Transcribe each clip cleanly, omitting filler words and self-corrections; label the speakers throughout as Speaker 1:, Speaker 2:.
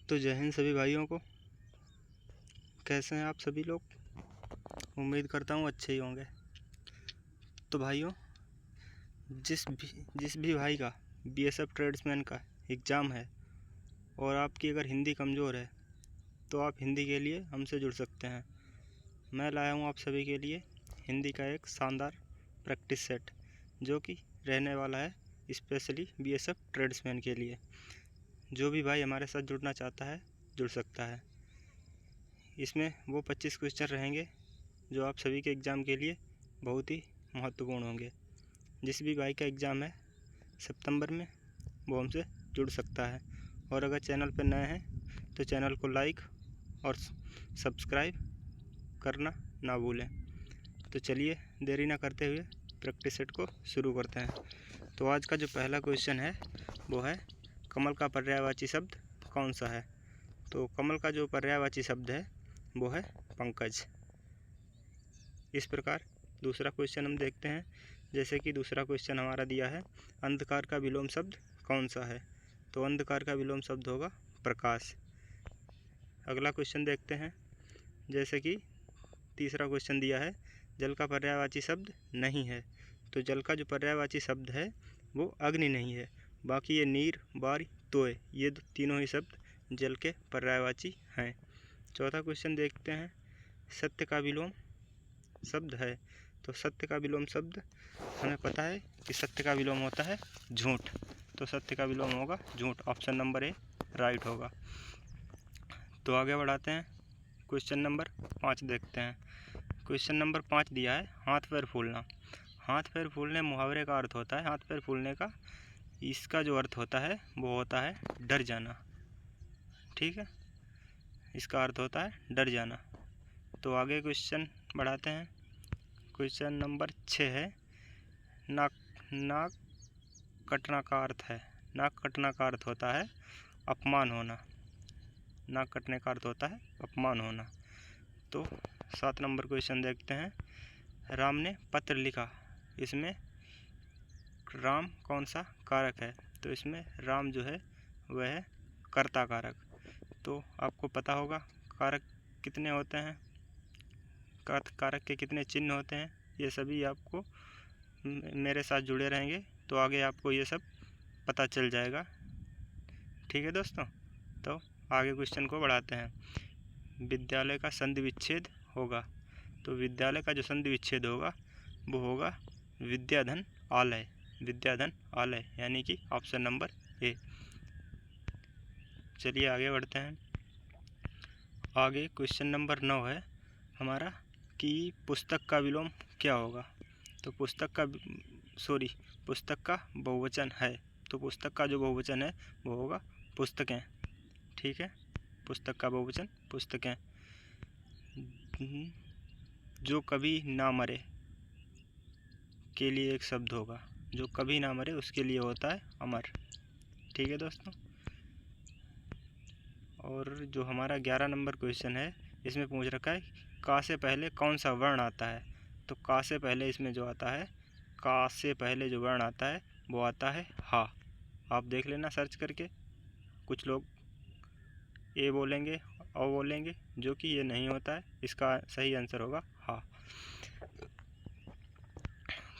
Speaker 1: तो जय हिंद सभी भाइयों को। कैसे हैं आप सभी लोग? उम्मीद करता हूँ अच्छे ही होंगे। तो भाइयों, जिस भी भाई का बीएसएफ ट्रेड्समैन का एग्ज़ाम है और आपकी अगर हिंदी कमज़ोर है तो आप हिंदी के लिए हमसे जुड़ सकते हैं। मैं लाया हूँ आप सभी के लिए हिंदी का एक शानदार प्रैक्टिस सेट, जो कि रहने वाला है स्पेशली बीएसएफ ट्रेड्समैन के लिए। जो भी भाई हमारे साथ जुड़ना चाहता है जुड़ सकता है। इसमें वो 25 क्वेश्चन रहेंगे जो आप सभी के एग्ज़ाम के लिए बहुत ही महत्वपूर्ण होंगे। जिस भी भाई का एग्ज़ाम है सितंबर में, वो हमसे जुड़ सकता है। और अगर चैनल पर नए हैं तो चैनल को लाइक और सब्सक्राइब करना ना भूलें। तो चलिए देरी ना करते हुए प्रैक्टिस सेट को शुरू करते हैं। तो आज का जो पहला क्वेश्चन है वो है, कमल का पर्यायवाची शब्द कौन सा है? तो कमल का जो पर्यायवाची शब्द है वो है पंकज। इस प्रकार दूसरा क्वेश्चन हम देखते हैं। जैसे कि दूसरा क्वेश्चन हमारा दिया है, अंधकार का विलोम शब्द कौन सा है? तो अंधकार का विलोम शब्द होगा प्रकाश। अगला क्वेश्चन देखते हैं। जैसे कि तीसरा क्वेश्चन दिया है, जल का पर्यायवाची शब्द नहीं है। तो जल का जो पर्यायवाची शब्द है वो अग्नि नहीं है, बाकी ये नीर, बार, तोय, ये तीनों ही शब्द जल के पर्यायवाची हैं। चौथा क्वेश्चन देखते हैं, सत्य का विलोम शब्द है। तो सत्य का विलोम शब्द हमें पता है कि सत्य का विलोम होता है झूठ। तो सत्य का विलोम होगा झूठ। ऑप्शन नंबर ए राइट होगा। तो आगे बढ़ाते हैं, क्वेश्चन नंबर 5 देखते हैं। क्वेश्चन नंबर 5 दिया है, हाथ पैर फूलना। हाथ पैर फूलने मुहावरे का अर्थ होता है, हाथ पैर फूलने का इसका जो अर्थ होता है वो होता है डर जाना। ठीक है, इसका अर्थ होता है डर जाना। तो आगे क्वेश्चन बढ़ाते हैं। क्वेश्चन नंबर 6 है, नाक कटना का अर्थ है। नाक कटना का अर्थ होता है अपमान होना। नाक कटने का अर्थ होता है अपमान होना। तो 7 नंबर क्वेश्चन देखते हैं, राम ने पत्र लिखा। इसमें राम कौन सा कारक है? तो इसमें राम जो है वह है कर्ता कारक। तो आपको पता होगा कारक कितने होते हैं, कारक के कितने चिन्ह होते हैं, ये सभी आपको मेरे साथ जुड़े रहेंगे तो आगे आपको ये सब पता चल जाएगा। ठीक है दोस्तों, तो आगे क्वेश्चन को बढ़ाते हैं। विद्यालय का संधि विच्छेद होगा। तो विद्यालय का जो संधि विच्छेद होगा वो होगा विद्याधन आलय। विद्याधन आलय यानी कि ऑप्शन नंबर ए। चलिए आगे बढ़ते हैं। आगे क्वेश्चन नंबर 9 है हमारा कि पुस्तक का विलोम क्या होगा? तो पुस्तक का बहुवचन है। तो पुस्तक का जो बहुवचन है वो होगा पुस्तकें। ठीक है, पुस्तक का बहुवचन पुस्तकें। जो कभी ना मरे के लिए एक शब्द होगा। जो कभी ना मरे उसके लिए होता है अमर। ठीक है दोस्तों। और जो हमारा 11 नंबर क्वेश्चन है, इसमें पूछ रखा है का से पहले कौन सा वर्ण आता है? तो का से पहले इसमें जो आता है, का से पहले जो वर्ण आता है वो आता है हा। आप देख लेना सर्च करके। कुछ लोग ए बोलेंगे और बोलेंगे, जो कि ये नहीं होता है। इसका सही आंसर होगा हा।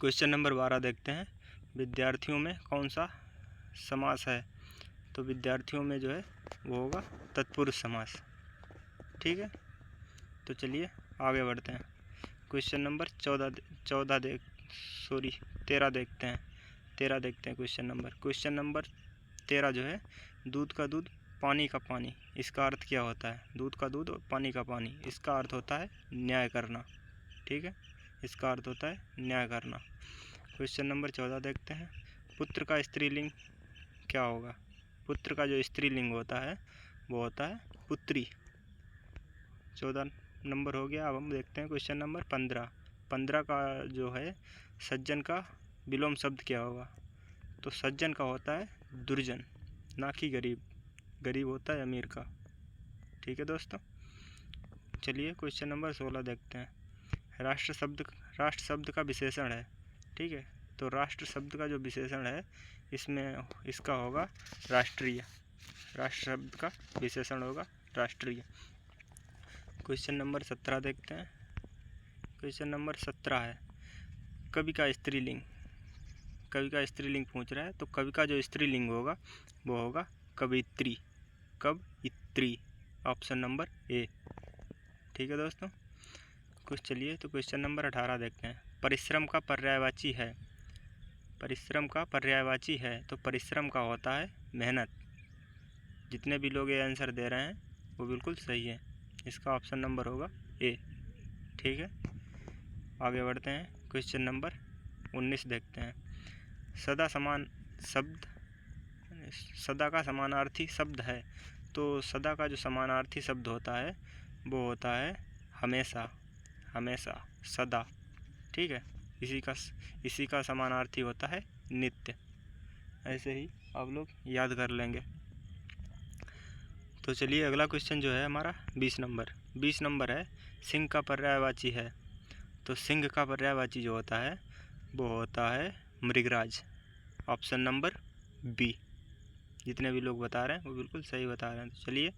Speaker 1: क्वेश्चन नंबर 12 देखते हैं, विद्यार्थियों में कौन सा समास है? तो विद्यार्थियों में जो है वो होगा तत्पुरुष समास। ठीक है, तो चलिए आगे बढ़ते हैं। क्वेश्चन नंबर 13 देखते हैं। 13 देखते हैं क्वेश्चन नंबर 13 जो है, दूध का दूध पानी का पानी, इसका अर्थ क्या होता है? दूध का दूध और पानी का पानी, इसका अर्थ होता है न्याय करना। ठीक है, इसका अर्थ होता है न्याय करना। क्वेश्चन नंबर 14 देखते हैं, पुत्र का स्त्रीलिंग क्या होगा? पुत्र का जो स्त्रीलिंग होता है वो होता है पुत्री। 14 नंबर हो गया। अब हम देखते हैं क्वेश्चन नंबर 15। 15 का जो है, सज्जन का विलोम शब्द क्या होगा? तो सज्जन का होता है दुर्जन, ना कि गरीब। गरीब होता है अमीर का। ठीक है दोस्तों, चलिए क्वेश्चन नंबर 16 देखते हैं। राष्ट्र शब्द का विशेषण है। ठीक है, तो राष्ट्र शब्द का जो विशेषण है इसमें इसका होगा राष्ट्रीय। राष्ट्र शब्द का विशेषण होगा राष्ट्रीय। क्वेश्चन नंबर 17 देखते हैं। क्वेश्चन नंबर 17 है कवि का स्त्रीलिंग। कवि का स्त्रीलिंग पूछ रहा है, तो कवि का जो स्त्रीलिंग होगा वो होगा कवित्री। कवित्री, ऑप्शन नंबर ए। ठीक है दोस्तों, कुछ चलिए तो क्वेश्चन नंबर 18 देखते हैं। परिश्रम का पर्यायवाची है। परिश्रम का पर्यायवाची है, तो परिश्रम का होता है मेहनत। जितने भी लोग ये आंसर दे रहे हैं वो बिल्कुल सही है। इसका ऑप्शन नंबर होगा ए। ठीक है, आगे बढ़ते हैं। क्वेश्चन नंबर 19 देखते हैं। सदा समान शब्द, सदा का समानार्थी शब्द है, तो सदा का जो समानार्थी शब्द होता है वो होता है हमेशा। हमेशा, सदा। ठीक है, इसी का समानार्थी होता है नित्य। ऐसे ही आप लोग याद कर लेंगे। तो चलिए अगला क्वेश्चन जो है हमारा 20 नंबर है सिंह का पर्यायवाची है। तो सिंह का पर्यायवाची जो होता है वो होता है मृगराज। Option number B. जितने भी लोग बता रहे हैं वो बिल्कुल सही बता रहे हैं। तो चलिए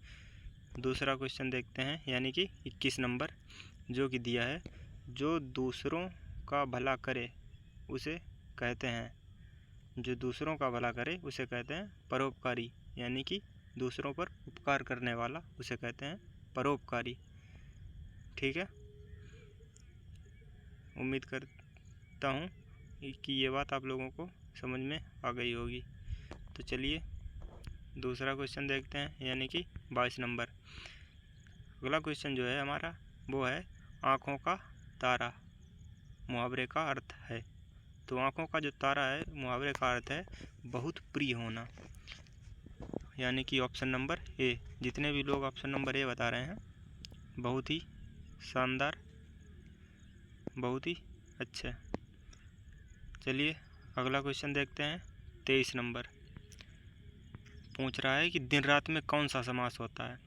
Speaker 1: दूसरा क्वेश्चन देखते हैं, यानी कि 21 नंबर, जो कि दिया है जो दूसरों का भला करे उसे कहते हैं। जो दूसरों का भला करे उसे कहते हैं परोपकारी, यानी कि दूसरों पर उपकार करने वाला उसे कहते हैं परोपकारी। ठीक है, उम्मीद करता हूँ कि ये बात आप लोगों को समझ में आ गई होगी। तो चलिए दूसरा क्वेश्चन देखते हैं, यानी कि 22 नंबर। अगला क्वेश्चन जो है हमारा वो है आँखों का तारा मुहावरे का अर्थ है। तो आँखों का जो तारा है मुहावरे का अर्थ है बहुत प्रिय होना, यानी कि ऑप्शन नंबर ए। जितने भी लोग ऑप्शन नंबर ए बता रहे हैं बहुत ही शानदार, बहुत ही अच्छा। चलिए अगला क्वेश्चन देखते हैं। 23 नंबर पूछ रहा है कि दिन रात में कौन सा समास होता है।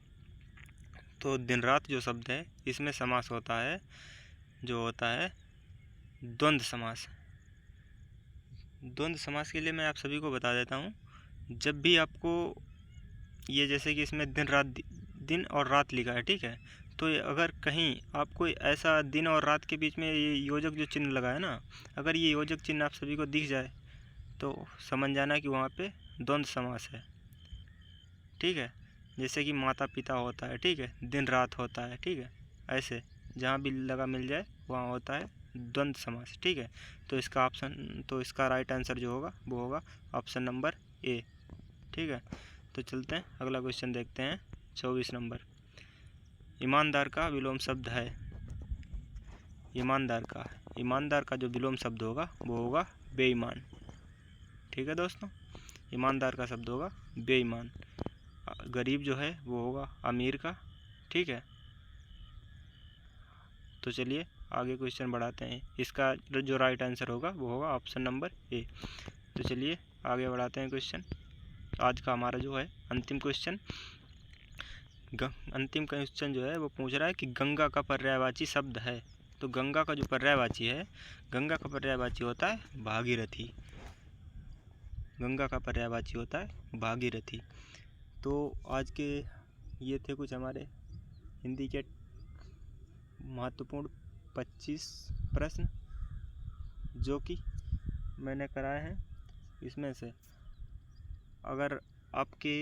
Speaker 1: तो दिन रात जो शब्द है इसमें समास होता है जो होता है द्वंद्व समास। द्वंद्व समास के लिए मैं आप सभी को बता देता हूँ, जब भी आपको ये जैसे कि इसमें दिन और रात लिखा है, ठीक है, तो अगर कहीं आपको ऐसा दिन और रात के बीच में ये योजक जो चिन्ह लगा है ना, अगर ये योजक चिन्ह आप सभी को दिख जाए तो समझ जाना कि वहाँ पे द्वंद्व समास है। ठीक है, जैसे कि माता पिता होता है, ठीक है, दिन रात होता है, ठीक है, ऐसे जहाँ भी लगा मिल जाए वहाँ होता है द्वंद्व समास। ठीक है, तो इसका राइट आंसर जो होगा वो होगा ऑप्शन नंबर ए। ठीक है, तो चलते हैं अगला क्वेश्चन देखते हैं। 24 नंबर, ईमानदार का विलोम शब्द है। ईमानदार का जो विलोम शब्द होगा वो होगा बेईमान। ठीक है दोस्तों, ईमानदार का शब्द होगा बेईमान। गरीब जो है वो होगा अमीर का। ठीक है, तो चलिए आगे क्वेश्चन बढ़ाते हैं। इसका जो राइट आंसर होगा वो होगा ऑप्शन नंबर ए। तो चलिए आगे बढ़ाते हैं क्वेश्चन। आज का हमारा जो है अंतिम क्वेश्चन जो है वो पूछ रहा है कि गंगा का पर्यायवाची शब्द है। तो गंगा का जो पर्यायवाची है, गंगा का पर्यायवाची होता है भागीरथी। गंगा का पर्यायवाची होता है भागीरथी। तो आज के ये थे कुछ हमारे हिंदी के महत्वपूर्ण 25 प्रश्न जो कि मैंने कराए हैं। इसमें से अगर आपके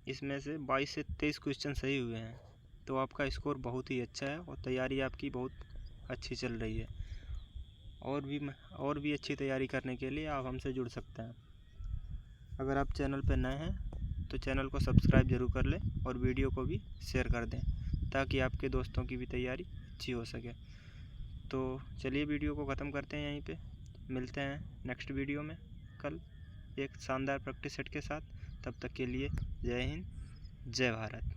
Speaker 1: इसमें से 22 से 23 क्वेश्चन सही हुए हैं तो आपका स्कोर बहुत ही अच्छा है और तैयारी आपकी बहुत अच्छी चल रही है। और भी अच्छी तैयारी करने के लिए आप हमसे जुड़ सकते हैं। अगर आप चैनल पर नए हैं तो चैनल को सब्सक्राइब ज़रूर कर लें और वीडियो को भी शेयर कर दें ताकि आपके दोस्तों की भी तैयारी अच्छी हो सके। तो चलिए वीडियो को ख़त्म करते हैं यहीं पे। मिलते हैं नेक्स्ट वीडियो में कल एक शानदार प्रैक्टिस सेट के साथ। तब तक के लिए जय हिंद, जय भारत।